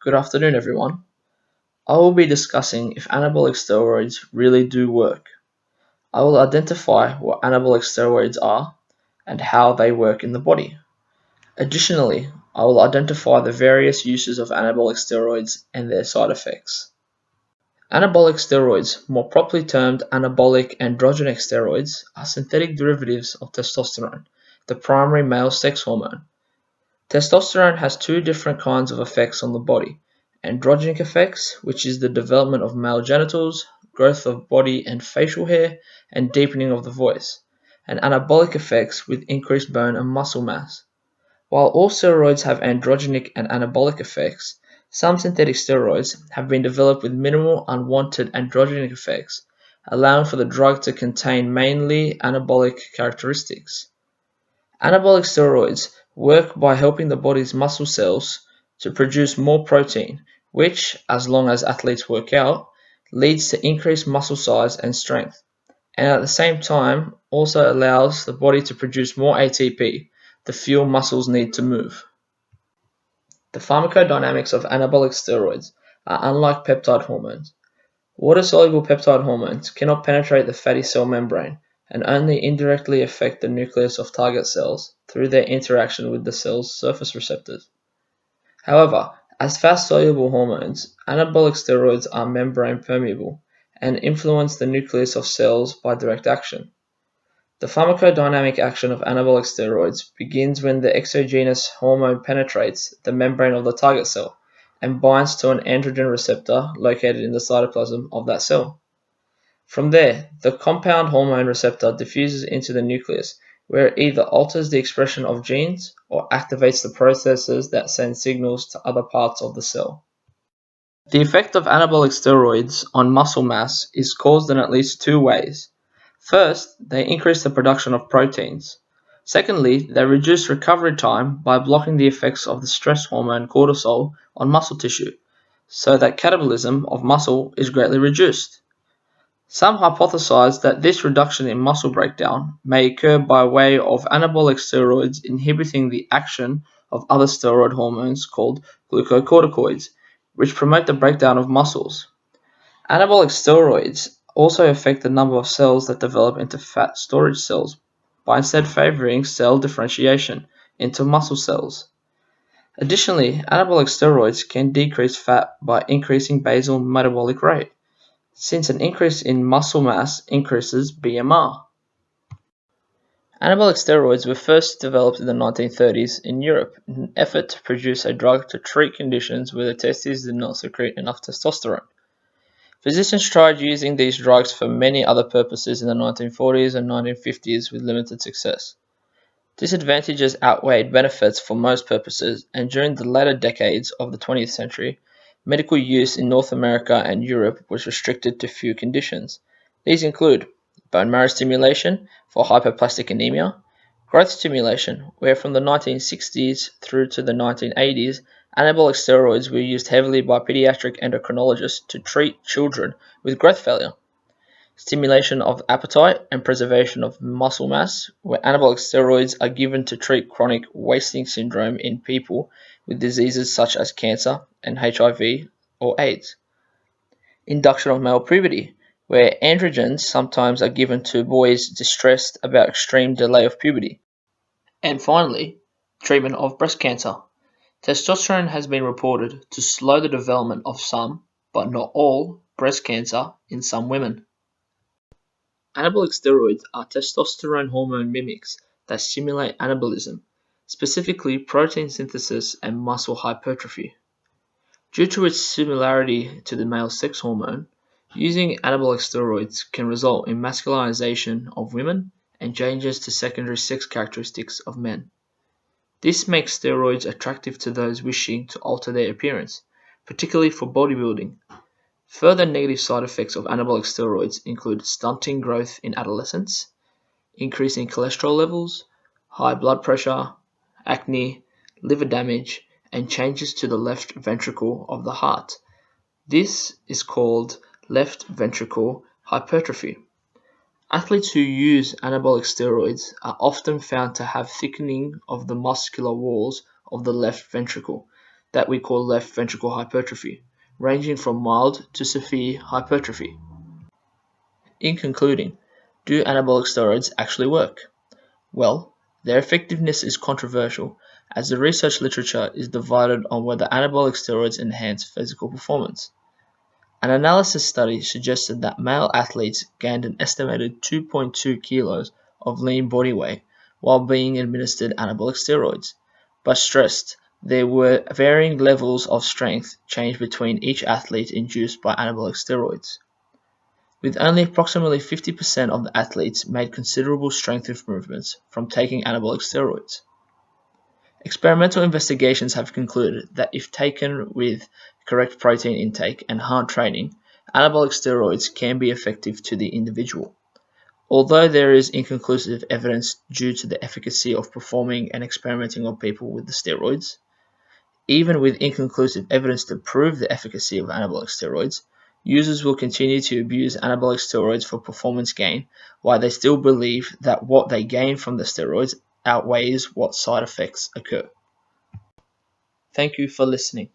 Good afternoon, everyone. I will be discussing if anabolic steroids really do work. I will identify what anabolic steroids are and how they work in the body. Additionally, I will identify the various uses of anabolic steroids and their side effects. Anabolic steroids, more properly termed anabolic androgenic steroids, are synthetic derivatives of testosterone, the primary male sex hormone. Testosterone has two different kinds of effects on the body: androgenic effects, which is the development of male genitals, growth of body and facial hair, and deepening of the voice, and anabolic effects with increased bone and muscle mass. While all steroids have androgenic and anabolic effects, some synthetic steroids have been developed with minimal unwanted androgenic effects, allowing for the drug to contain mainly anabolic characteristics. Anabolic steroids work by helping the body's muscle cells to produce more protein, which, as long as athletes work out, leads to increased muscle size and strength, and at the same time also allows the body to produce more ATP, the fuel muscles need to move. The pharmacodynamics of anabolic steroids are unlike peptide hormones. Water-soluble peptide hormones cannot penetrate the fatty cell membrane and only indirectly affect the nucleus of target cells through their interaction with the cell's surface receptors. However, as fast-soluble hormones, anabolic steroids are membrane permeable and influence the nucleus of cells by direct action. The pharmacodynamic action of anabolic steroids begins when the exogenous hormone penetrates the membrane of the target cell and binds to an androgen receptor located in the cytoplasm of that cell. From there, the compound hormone receptor diffuses into the nucleus, where it either alters the expression of genes or activates the processes that send signals to other parts of the cell. The effect of anabolic steroids on muscle mass is caused in at least two ways. First, they increase the production of proteins. Secondly, they reduce recovery time by blocking the effects of the stress hormone cortisol on muscle tissue, so that catabolism of muscle is greatly reduced. Some hypothesize that this reduction in muscle breakdown may occur by way of anabolic steroids inhibiting the action of other steroid hormones called glucocorticoids, which promote the breakdown of muscles. Anabolic steroids also affect the number of cells that develop into fat storage cells by instead favoring cell differentiation into muscle cells. Additionally, anabolic steroids can decrease fat by increasing basal metabolic rate, since an increase in muscle mass increases BMR. Anabolic steroids were first developed in the 1930s in Europe in an effort to produce a drug to treat conditions where the testes did not secrete enough testosterone. Physicians tried using these drugs for many other purposes in the 1940s and 1950s with limited success. Disadvantages outweighed benefits for most purposes, and during the later decades of the 20th century, medical use in North America and Europe was restricted to few conditions. These include bone marrow stimulation for hypoplastic anemia, growth stimulation, where from the 1960s through to the 1980s, anabolic steroids were used heavily by pediatric endocrinologists to treat children with growth failure, stimulation of appetite and preservation of muscle mass, where anabolic steroids are given to treat chronic wasting syndrome in people with diseases such as cancer and HIV or AIDS. Induction of male puberty, where androgens sometimes are given to boys distressed about extreme delay of puberty. And finally, treatment of breast cancer. Testosterone has been reported to slow the development of some, but not all, breast cancer in some women. Anabolic steroids are testosterone hormone mimics that stimulate anabolism, specifically protein synthesis and muscle hypertrophy. Due to its similarity to the male sex hormone, using anabolic steroids can result in masculinization of women and changes to secondary sex characteristics of men. This makes steroids attractive to those wishing to alter their appearance, particularly for bodybuilding. Further negative side effects of anabolic steroids include stunting growth in adolescence, increasing cholesterol levels, high blood pressure, acne, liver damage, and changes to the left ventricle of the heart. This is called left ventricle hypertrophy. Athletes who use anabolic steroids are often found to have thickening of the muscular walls of the left ventricle. that we call left ventricle hypertrophy, ranging from mild to severe hypertrophy. In concluding, do anabolic steroids actually work? Well, their effectiveness is controversial, as the research literature is divided on whether anabolic steroids enhance physical performance. An analysis study suggested that male athletes gained an estimated 2.2 kilos of lean body weight while being administered anabolic steroids, but stressed there were varying levels of strength change between each athlete induced by anabolic steroids. With only approximately 50% of the athletes made considerable strength improvements from taking anabolic steroids. Experimental investigations have concluded that if taken with correct protein intake and hard training, anabolic steroids can be effective to the individual. Although there is inconclusive evidence due to the efficacy of performing and experimenting on people with the steroids, even with inconclusive evidence to prove the efficacy of anabolic steroids, users will continue to abuse anabolic steroids for performance gain while they still believe that what they gain from the steroids outweighs what side effects occur. Thank you for listening.